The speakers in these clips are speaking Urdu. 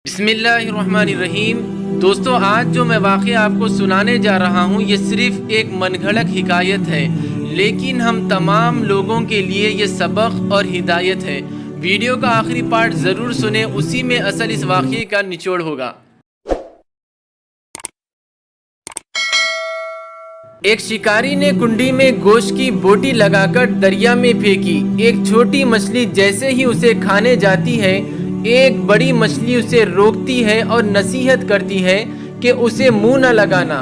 بسم اللہ الرحمن الرحیم۔ دوستو، آج جو میں واقعہ آپ کو سنانے جا رہا ہوں یہ صرف ایک من گھڑت حکایت ہے، لیکن ہم تمام لوگوں کے لیے یہ سبق اور ہدایت ہے۔ ویڈیو کا آخری پارٹ ضرور سنیں، اسی میں اصل اس واقعے کا نچوڑ ہوگا۔ ایک شکاری نے کنڈی میں گوشت کی بوٹی لگا کر دریا میں پھینکی۔ ایک چھوٹی مچھلی جیسے ہی اسے کھانے جاتی ہے، ایک بڑی مچھلی اسے روکتی ہے اور نصیحت کرتی ہے کہ اسے منہ نہ لگانا،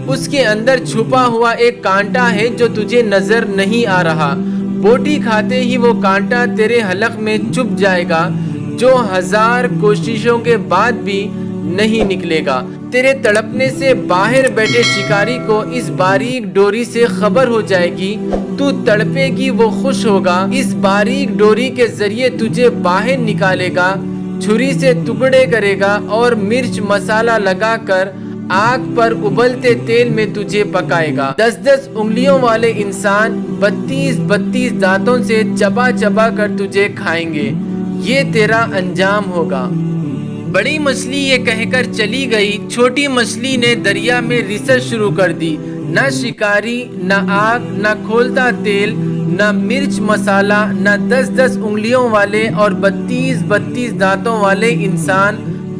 اس کے اندر چھپا ہوا ایک کانٹا ہے جو تجھے نظر نہیں آ رہا۔ بوٹی کھاتے ہی وہ کانٹا تیرے حلق میں چپ جائے گا، جو 1000 کوششوں کے بعد بھی نہیں نکلے گا۔ تیرے تڑپنے سے باہر بیٹھے شکاری کو اس باریک ڈوری سے خبر ہو جائے گی، تو تڑپے گی، وہ خوش ہوگا، اس باریک ڈوری کے ذریعے تجھے باہر نکالے گا، چھری سے ٹکڑے کرے گا اور مرچ مسالہ لگا کر آگ پر ابلتے تیل میں تجھے پکائے گا۔ 10 انگلیوں والے انسان 32 دانتوں سے چبا چبا کر تجھے کھائیں گے، یہ تیرا انجام ہوگا۔ بڑی مچھلی یہ کہہ کر چلی گئی۔ چھوٹی مچھلی نے دریا میں ریسرچ شروع کر دی۔ نہ شکاری، نہ آگ، نہ کھولتا تیل، نہ مرچ مسالہ، نہ 10 انگلیوں والے اور 32 دانتوں والے انسان،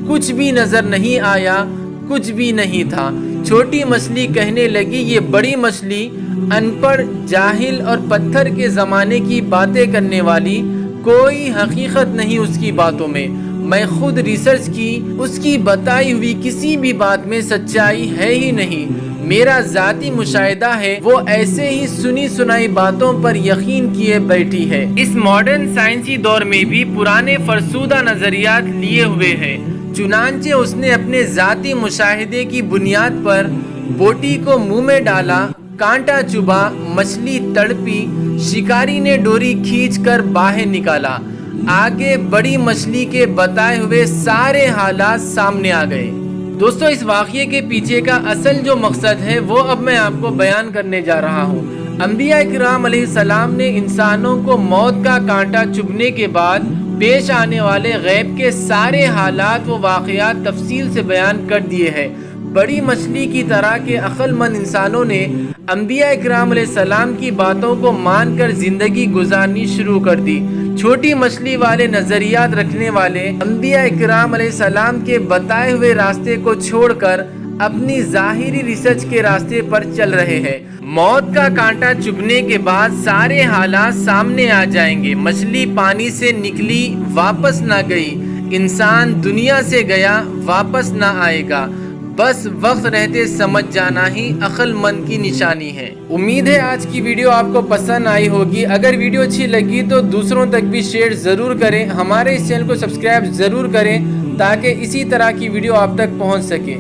کچھ بھی نظر نہیں آیا، کچھ بھی نہیں تھا۔ چھوٹی مچھلی کہنے لگی، یہ بڑی مچھلی ان پڑھ، جاہل اور پتھر کے زمانے کی باتیں کرنے والی، کوئی حقیقت نہیں اس کی باتوں میں۔ میں خود ریسرچ کی، اس کی بتائی ہوئی کسی بھی بات میں سچائی ہے ہی نہیں۔ میرا ذاتی مشاہدہ ہے، وہ ایسے ہی سنی سنائی باتوں پر یقین کیے بیٹھی ہے۔ اس ماڈرن سائنسی دور میں بھی پرانے فرسودہ نظریات لیے ہوئے ہیں۔ چنانچہ اس نے اپنے ذاتی مشاہدے کی بنیاد پر بوٹی کو منہ میں ڈالا، کانٹا چبھا، مچھلی تڑپی، شکاری نے ڈوری کھینچ کر باہر نکالا۔ آگے بڑی مچھلی کے بتائے ہوئے سارے حالات سامنے آ گئے۔ دوستو، اس واقعے کے پیچھے کا اصل جو مقصد ہے وہ اب میں آپ کو بیان کرنے جا رہا ہوں۔ انبیاء کرام علیہ السلام نے انسانوں کو موت کا کانٹا چبھنے کے بعد پیش آنے والے غیب کے سارے حالات و واقعات تفصیل سے بیان کر دیے ہیں۔ بڑی مچھلی کی طرح کے عقل مند انسانوں نے انبیاء کرام علیہ السلام کی باتوں کو مان کر زندگی گزارنی شروع کر دی۔ چھوٹی مچھلی والے نظریات رکھنے والے انبیاء کرام علیہ السلام کے بتائے ہوئے راستے کو چھوڑ کر اپنی ظاہری ریسرچ کے راستے پر چل رہے ہیں۔ موت کا کانٹا چبھنے کے بعد سارے حالات سامنے آ جائیں گے۔ مچھلی پانی سے نکلی، واپس نہ گئی، انسان دنیا سے گیا، واپس نہ آئے گا، بس وقت رہتے سمجھ جانا ہی عقل مند کی نشانی ہے۔ امید ہے آج کی ویڈیو آپ کو پسند آئی ہوگی۔ اگر ویڈیو اچھی لگی تو دوسروں تک بھی شیئر ضرور کریں۔ ہمارے اس چینل کو سبسکرائب ضرور کریں تاکہ اسی طرح کی ویڈیو آپ تک پہنچ سکے۔